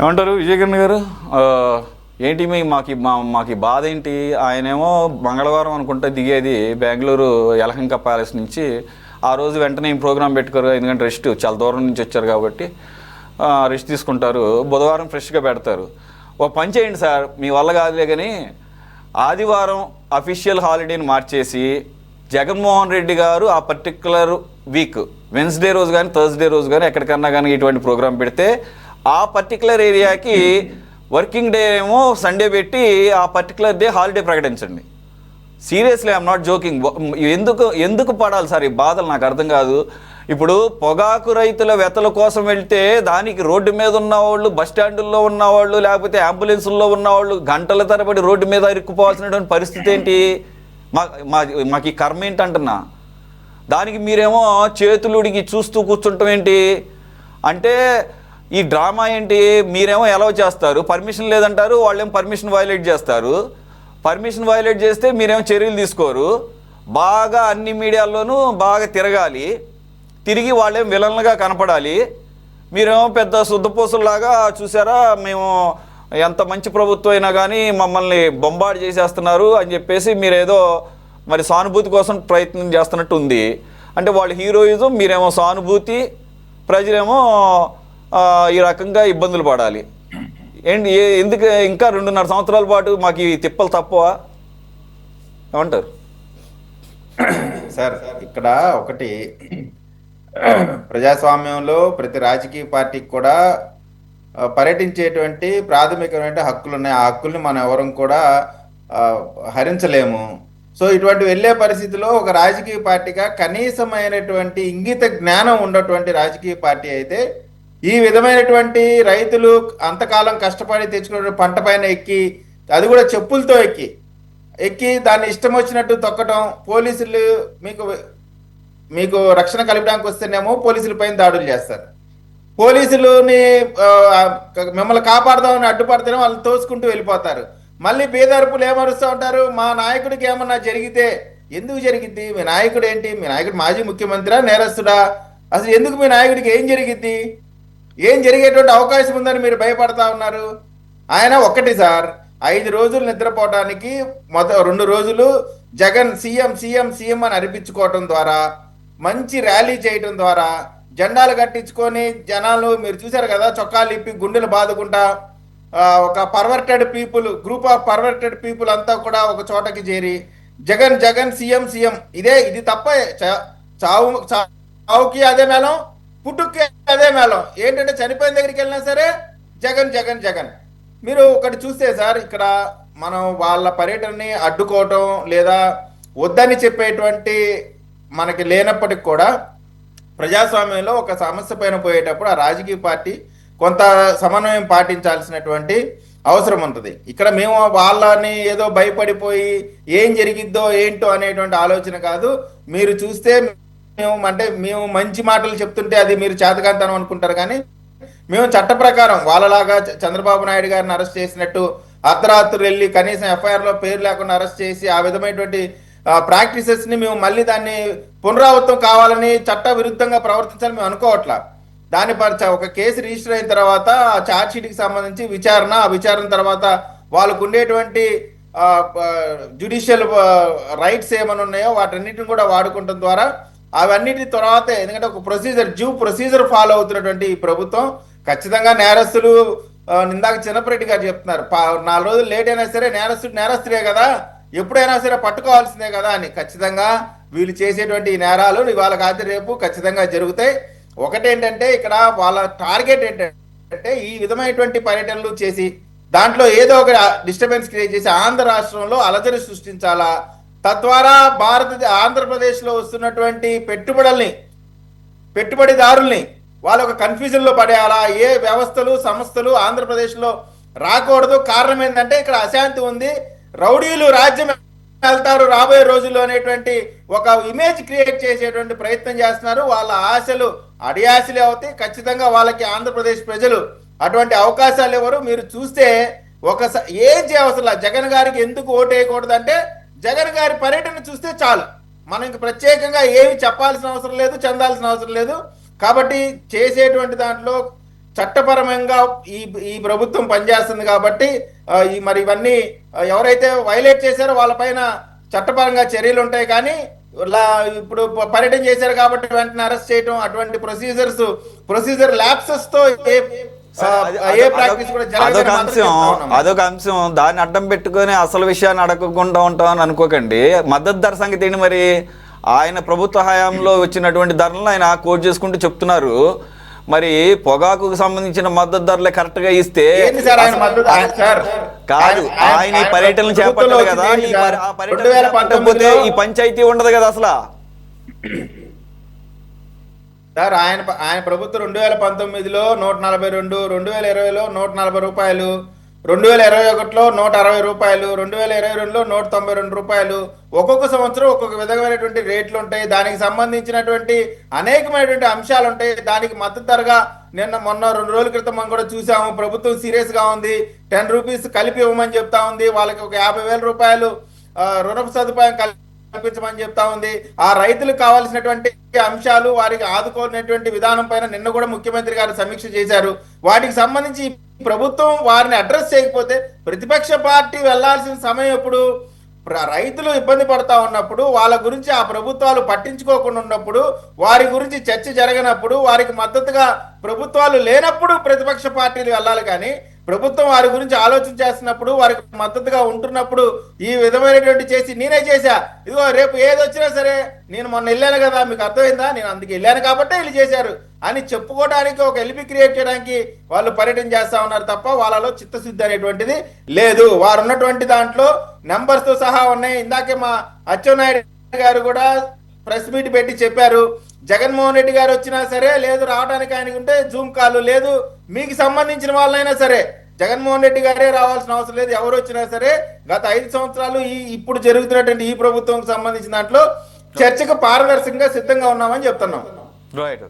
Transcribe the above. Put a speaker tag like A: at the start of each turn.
A: ఏమంటారు విజయకిరణ్ గారు? ఏంటి మాకు బాధ ఏంటి? ఆయనేమో మంగళవారం అనుకుంటే దిగేది బెంగళూరు యలహంక ప్యాలెస్ నుంచి. ఆ రోజు వెంటనే ఈ ప్రోగ్రాం పెట్టుకోరు, ఎందుకంటే రెస్ట్ చాలా దూరం నుంచి వచ్చారు కాబట్టి రెస్ట్ తీసుకుంటారు. బుధవారం ఫ్రెష్గా పెడతారు. ఓ పని చేయండి సార్, మీ వల్ల కాదులే కానీ ఆదివారం అఫీషియల్ హాలిడేని మార్చేసి జగన్మోహన్ రెడ్డి గారు ఆ పర్టికులర్ వీక్ వెన్స్డే రోజు కానీ థర్స్డే రోజు కానీ ఎక్కడికన్నా కానీ ఇటువంటి ప్రోగ్రాం పెడితే ఆ పర్టికులర్ ఏరియాకి వర్కింగ్ డే ఏమో సండే పెట్టి ఆ పర్టికులర్ డే హాలిడే ప్రకటించండి. Seriously I'm not joking. ఎందుకు పడాలి సార్ ఈ బాధలు? నాకు అర్థం కాదు. ఇప్పుడు పొగాకు రైతుల వెతల కోసం వెళ్తే దానికి రోడ్డు మీద ఉన్నవాళ్ళు, బస్ స్టాండుల్లో ఉన్నవాళ్ళు, లేకపోతే అంబులెన్సుల్లో ఉన్నవాళ్ళు గంటల తరబడి రోడ్డు మీద ఇరుక్కుపోవాల్సినటువంటి పరిస్థితి ఏంటి? మాకు ఈ కర్మ ఏంటంటున్నా. దానికి మీరేమో చేతులుడికి చూస్తూ కూర్చుంటాం ఏంటి? అంటే ఈ డ్రామా ఏంటి? మీరేమో ఎలవ్ చేస్తారు, పర్మిషన్ లేదంటారు, వాళ్ళేమో పర్మిషన్ వైలేట్ చేస్తారు. పర్మిషన్ వైలేట్ చేస్తే మీరేమో చర్యలు తీసుకోరు. బాగా అన్ని మీడియాల్లోనూ బాగా తిరగాలి, తిరిగి వాళ్ళేం విలన్లుగా కనపడాలి. మీరేమో పెద్ద శుద్ధపూసల్లాగా చూసారా, మేము ఎంత మంచి ప్రభుత్వం అయినా కానీ మమ్మల్ని బొంబాటు చేసేస్తున్నారు అని చెప్పేసి మీరేదో మరి సానుభూతి కోసం ప్రయత్నం చేస్తున్నట్టు ఉంది. అంటే వాళ్ళు హీరోయిజం, మీరేమో సానుభూతి, ప్రజలేమో ఈ రకంగా ఇబ్బందులు పడాలి. ఏంటి ఎందుకు ఇంకా 2.5 సంవత్సరాల పాటు మాకు ఈ తిప్పలు తప్పవా? ఏమంటారు
B: సార్? ఇక్కడ ఒకటి, ప్రజాస్వామ్యంలో ప్రతి రాజకీయ పార్టీకి కూడా పర్యటించేటువంటి ప్రాథమికమైన హక్కులు ఉన్నాయి. ఆ హక్కుల్ని మనం ఎవరం కూడా హరించలేము. సో ఇటువంటి వెళ్ళే పరిస్థితిలో ఒక రాజకీయ పార్టీగా కనీసమైనటువంటి ఇంగిత జ్ఞానం ఉన్నటువంటి రాజకీయ పార్టీ అయితే ఈ విధమైనటువంటి రైతులు అంతకాలం కష్టపడి తెచ్చుకున్న పంట పైన ఎక్కి, అది కూడా చెప్పులతో ఎక్కి దాన్ని ఇష్టం వచ్చినట్టు తొక్కటం, పోలీసులు మీకు రక్షణ కల్పడానికి వస్తేనేమో పోలీసుల పైన దాడులు చేస్తారు. పోలీసులని మిమ్మల్ని కాపాడదామని అడ్డుపడితేనే వాళ్ళు తోసుకుంటూ వెళ్ళిపోతారు. మళ్ళీ బేదరుపులు ఏమరుస్తూ ఉంటారు, మా నాయకుడికి ఏమన్నా జరిగితే. ఎందుకు జరిగిద్ది? మీ నాయకుడు ఏంటి? మీ నాయకుడు మాజీ ముఖ్యమంత్రా, నేరస్తుడా? అసలు ఎందుకు మీ నాయకుడికి ఏం జరిగిద్ది? ఏం జరిగేటువంటి అవకాశం ఉందని మీరు భయపడతా ఉన్నారు? ఆయన ఒక్కటి సార్, 5 రోజులు నిద్రపోవడానికి 2 రోజులు జగన్ సీఎం సీఎం సీఎం అని అనిపించుకోవటం ద్వారా, మంచి ర్యాలీ చేయటం ద్వారా, జెండాలు కట్టించుకొని జనాలు మీరు చూశారు కదా, చొక్కాలు ఇప్పి గుండెలు బాదుకుంటా ఒక perverted people, group of perverted people అంతా కూడా ఒక చోటకి చేరి జగన్ జగన్ సీఎం సీఎం, ఇది తప్ప చావుకి అదే మేళం, పుట్టుకి అదే మేళం. ఏంటంటే చనిపోయిన దగ్గరికి వెళ్ళినా సరే జగన్ జగన్ జగన్. మీరు ఒకటి చూస్తే సార్, ఇక్కడ మనం వాళ్ళ పర్యటనని అడ్డుకోవటం లేదా వద్దని చెప్పేటువంటి మనకి లేనప్పటికి కూడా ప్రజాస్వామ్యంలో ఒక సమస్య పైన పోయేటప్పుడు ఆ రాజకీయ పార్టీ కొంత సమన్వయం పాటించాల్సినటువంటి అవసరం ఉంటుంది. ఇక్కడ మేము వాళ్ళని ఏదో భయపడిపోయి ఏం జరిగిద్దో ఏంటో అనేటువంటి ఆలోచన కాదు. మీరు చూస్తే మేము మంచి మాటలు చెప్తుంటే అది మీరు చేతకాంతనం అనుకుంటారు, కానీ మేము చట్ట ప్రకారం వాళ్ళలాగా చంద్రబాబు నాయుడు గారిని అరెస్ట్ చేసినట్టు అర్ధరాత్రులు వెళ్ళి కనీసం ఎఫ్ఐఆర్లో పేరు లేకుండా అరెస్ట్ చేసి ఆ విధమైనటువంటి ప్రాక్టీసెస్ని మేము మళ్ళీ దాన్ని పునరావృతం కావాలని చట్ట విరుద్ధంగా ప్రవర్తించాలని మేము అనుకోవట్లా. దాని ఒక కేసు రిజిస్టర్ అయిన తర్వాత ఆ ఛార్జ్ షీట్కి సంబంధించి ఆ విచారణ తర్వాత వాళ్ళకు ఉండేటువంటి జ్యుడిషియల్ రైట్స్ ఏమైనా ఉన్నాయో వాటన్నిటిని కూడా వాడుకోవడం ద్వారా అవన్నిటి తర్వాత, ఎందుకంటే ఒక ప్రొసీజర్ ఫాలో అవుతున్నటువంటి ఈ ప్రభుత్వం ఖచ్చితంగా నేరస్తులు, ఇందాక చిన్నపరెడ్డి గారు చెప్తున్నారు 4 రోజులు లేట్ అయినా సరే నేరస్తుడే కదా, ఎప్పుడైనా సరే పట్టుకోవాల్సిందే కదా అని. ఖచ్చితంగా వీళ్ళు చేసేటువంటి ఈ నేరాలు ఇవాళ కాదు రేపు ఖచ్చితంగా జరుగుతాయి. ఒకటేంటంటే ఇక్కడ వాళ్ళ టార్గెట్ ఏంటంటే ఈ విధమైనటువంటి పర్యటనలు చేసి దాంట్లో ఏదో ఒక డిస్టర్బెన్స్ క్రియేట్ చేసి ఆంధ్ర రాష్ట్రంలో అలజడి సృష్టించాలా, తద్వారా ఆంధ్రప్రదేశ్లో వస్తున్నటువంటి పెట్టుబడిదారుల్ని వాళ్ళ ఒక కన్ఫ్యూజన్లో పడేయాలా, ఏ వ్యవస్థలు సంస్థలు ఆంధ్రప్రదేశ్లో రాకూడదు. కారణం ఏంటంటే ఇక్కడ అశాంతి ఉంది, రౌడీలు రాజ్యం వెళ్తారు రాబోయే రోజుల్లో అనేటువంటి ఒక ఇమేజ్ క్రియేట్ చేసేటువంటి ప్రయత్నం చేస్తున్నారు. వాళ్ళ ఆశలు అడియాశలే అవుతాయి. ఖచ్చితంగా వాళ్ళకి ఆంధ్రప్రదేశ్ ప్రజలు అటువంటి అవకాశాలు ఎవరు? మీరు చూస్తే ఏం చేయవసరం, జగన్ గారికి ఎందుకు ఓటు వేయకూడదు అంటే జగన్ గారి పర్యటన చూస్తే చాలు. మనం ఇంక ప్రత్యేకంగా ఏమి చెప్పాల్సిన అవసరం లేదు, చెందాల్సిన అవసరం లేదు. కాబట్టి చేసేటువంటి దాంట్లో చట్టపరంగా ఈ ఈ ప్రభుత్వం పనిచేస్తుంది కాబట్టి మరి ఇవన్నీ ఎవరైతే వైలేట్ చేశారో వాళ్ళపైన చట్టపరంగా చర్యలు ఉంటాయి. కానీ ఇప్పుడు పర్యటన చేశారు కాబట్టి వెంటనే అరెస్ట్ చేయడం, అటువంటి ప్రొసీజర్ ల్యాప్సెస్ తో ఏ ప్రాక్టీస్ కూడా
A: అదొక అంశం. అదొక అంశం. దాన్ని అడ్డం పెట్టుకొని అసలు విషయాన్ని అడగకుండా ఉంటామని అనుకోకండి. మద్దతు ధర సంగతి ఏంటి మరి? ఆయన ప్రభుత్వ హయాంలో వచ్చినటువంటి ధరలను ఆయన కోట్ చేసుకుంటూ చెప్తున్నారు. మరి పొగాకు సంబంధించిన మద్దతు ధరలే కరెక్ట్ గా ఇస్తే కాదు, ఆయన ఈ పర్యటనలు చేపట్టారు కదా, ఆ పర్యటన చేపట్టకపోతే ఈ పంచాయతీ ఉండదు కదా అసలు.
B: సార్ ఆయన ప్రభుత్వం 2019లో 142, 2020లో 140 రూపాయలు, 2021లో 160 రూపాయలు, 2022లో 192 రూపాయలు. ఒక్కొక్క సంవత్సరం ఒక్కొక్క విధమైనటువంటి రేట్లు ఉంటాయి. దానికి సంబంధించినటువంటి అనేకమైనటువంటి అంశాలు ఉంటాయి. దానికి మద్దతు ధరగా మొన్న 2 రోజుల క్రితం మనం కూడా చూసాము. ప్రభుత్వం సీరియస్ గా ఉంది, 10 రూపీస్ కలిపి ఇవ్వమని చెప్తా ఉంది. వాళ్ళకి ఒక 50,000 రూపాయలు రుణ సదుపాయం కల్పించమని చెప్తా ఉంది. ఆ రైతులకు కావాల్సినటువంటి అంశాలు, వారికి ఆదుకోనటువంటి విధానం పైన నిన్న కూడా ముఖ్యమంత్రి గారు సమీక్ష చేశారు. వాటికి సంబంధించి ప్రభుత్వం వారిని అడ్రస్ చేయకపోతే ప్రతిపక్ష పార్టీ వెళ్లాల్సిన సమయం ఎప్పుడు? రైతులు ఇబ్బంది పడతా ఉన్నప్పుడు, వాళ్ళ గురించి ఆ ప్రభుత్వాలు పట్టించుకోకుండా ఉన్నప్పుడు, వారి గురించి చర్చ జరగనప్పుడు, వారికి మద్దతుగా ప్రభుత్వాలు లేనప్పుడు ప్రతిపక్ష పార్టీలు వెళ్ళాలి. కానీ ప్రభుత్వం వారి గురించి ఆలోచన చేస్తున్నప్పుడు, వారికి మద్దతుగా ఉంటున్నప్పుడు ఈ విధమైనటువంటి చేసి నేనే చేశా, ఇదిగో రేపు ఏది వచ్చినా సరే నేను మొన్న వెళ్ళాను కదా, మీకు అర్థమైందా, నేను అందుకు వెళ్ళాను కాబట్టే వీళ్ళు చేశారు అని చెప్పుకోవడానికి, ఒక ఎలిపి క్రియేట్ చేయడానికి వాళ్ళు పర్యటన చేస్తా ఉన్నారు తప్ప వాళ్ళలో చిత్తశుద్ధి అనేటువంటిది లేదు. వారు ఉన్నటువంటి దాంట్లో నెంబర్స్ తో సహా ఉన్నాయి. ఇందాకే మా అచ్చెన్నాయుడు గారు కూడా ప్రెస్ మీట్ పెట్టి చెప్పారు, జగన్మోహన్ రెడ్డి గారు వచ్చినా సరే లేదు, రావడానికి ఆయనకు ఉంటే జూమ్ కాల్ లేదు, మీకు సంబంధించిన వాళ్ళైనా సరే జగన్మోహన్ రెడ్డి గారే రావాల్సిన అవసరం లేదు, ఎవరు వచ్చినా సరే గత 5 సంవత్సరాలు ఇప్పుడు జరుగుతున్నటువంటి ఈ ప్రభుత్వం సంబంధించిన దాంట్లో చర్చకు పారదర్శకంగా సిద్ధంగా ఉన్నామని చెప్తున్నాం.
A: రైట్.